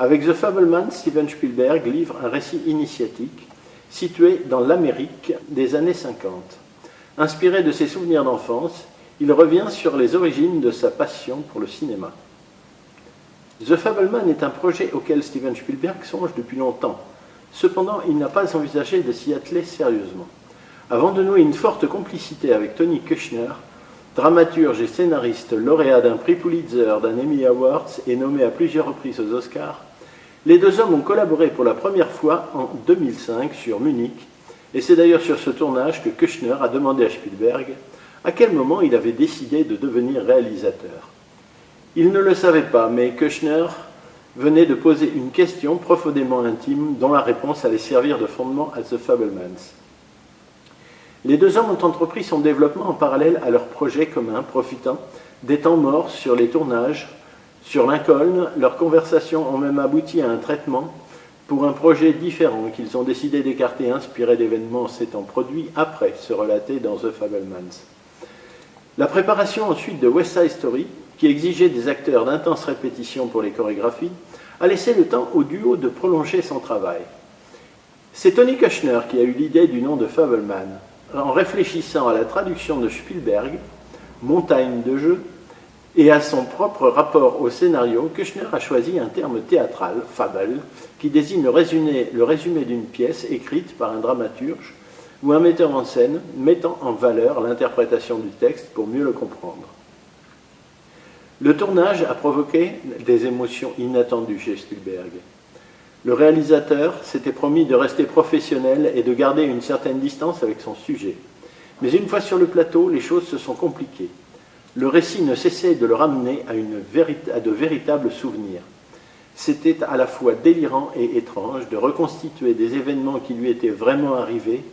Avec The Fabelmans, Steven Spielberg livre un récit initiatique situé dans l'Amérique des années 50. Inspiré de ses souvenirs d'enfance, il revient sur les origines de sa passion pour le cinéma. The Fabelmans est un projet auquel Steven Spielberg songe depuis longtemps. Cependant, il n'a pas envisagé de s'y atteler sérieusement. Avant de nouer une forte complicité avec Tony Kushner, dramaturge et scénariste lauréat d'un prix Pulitzer, d'un Emmy Awards et nommé à plusieurs reprises aux Oscars, les deux hommes ont collaboré pour la première fois en 2005 sur Munich, et c'est d'ailleurs sur ce tournage que Kushner a demandé à Spielberg à quel moment il avait décidé de devenir réalisateur. Il ne le savait pas, mais Kushner venait de poser une question profondément intime dont la réponse allait servir de fondement à The Fabelmans. Les deux hommes ont entrepris son développement en parallèle à leur projet commun, profitant des temps morts sur les tournages. Sur Lincoln, leurs conversations ont même abouti à un traitement pour un projet différent qu'ils ont décidé d'écarter, inspiré d'événements s'étant produits après se relater dans The Fabelmans. La préparation ensuite de West Side Story, qui exigeait des acteurs d'intenses répétitions pour les chorégraphies, a laissé le temps au duo de prolonger son travail. C'est Tony Kushner qui a eu l'idée du nom de Fabelman. En réfléchissant à la traduction de Spielberg, montagne de jeu, et à son propre rapport au scénario, Kushner a choisi un terme théâtral, fable, qui désigne le résumé d'une pièce écrite par un dramaturge ou un metteur en scène mettant en valeur l'interprétation du texte pour mieux le comprendre. Le tournage a provoqué des émotions inattendues chez Spielberg. Le réalisateur s'était promis de rester professionnel et de garder une certaine distance avec son sujet. Mais une fois sur le plateau, les choses se sont compliquées. Le récit ne cessait de le ramener à de véritables souvenirs. C'était à la fois délirant et étrange de reconstituer des événements qui lui étaient vraiment arrivés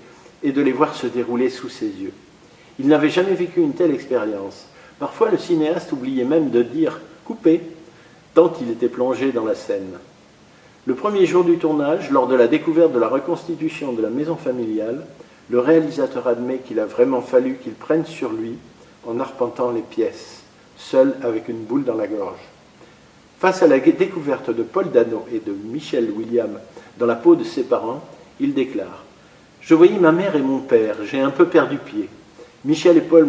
et de les voir se dérouler sous ses yeux. Il n'avait jamais vécu une telle expérience. Parfois, le cinéaste oubliait même de dire « coupé » tant il était plongé dans la scène. Le premier jour du tournage, lors de la découverte de la reconstitution de la maison familiale, le réalisateur admet qu'il a vraiment fallu qu'il prenne sur lui en arpentant les pièces, seul avec une boule dans la gorge. Face à la découverte de Paul Dano et de Michelle Williams dans la peau de ses parents, il déclare « Je voyais ma mère et mon père, j'ai un peu perdu pied. Michel et Paul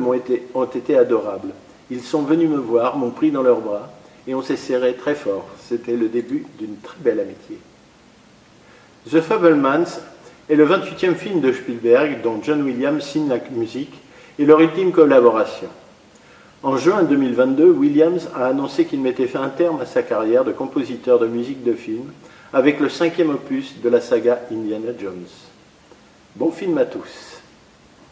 ont été adorables. Ils sont venus me voir, m'ont pris dans leurs bras, et on s'est serré très fort. C'était le début d'une très belle amitié. » The Fabelmans est le 28e film de Spielberg dont John Williams signe la musique et leur ultime collaboration. En juin 2022, Williams a annoncé qu'il mettait fin à terme à sa carrière de compositeur de musique de film avec le 5e opus de la saga Indiana Jones. Bon film à tous.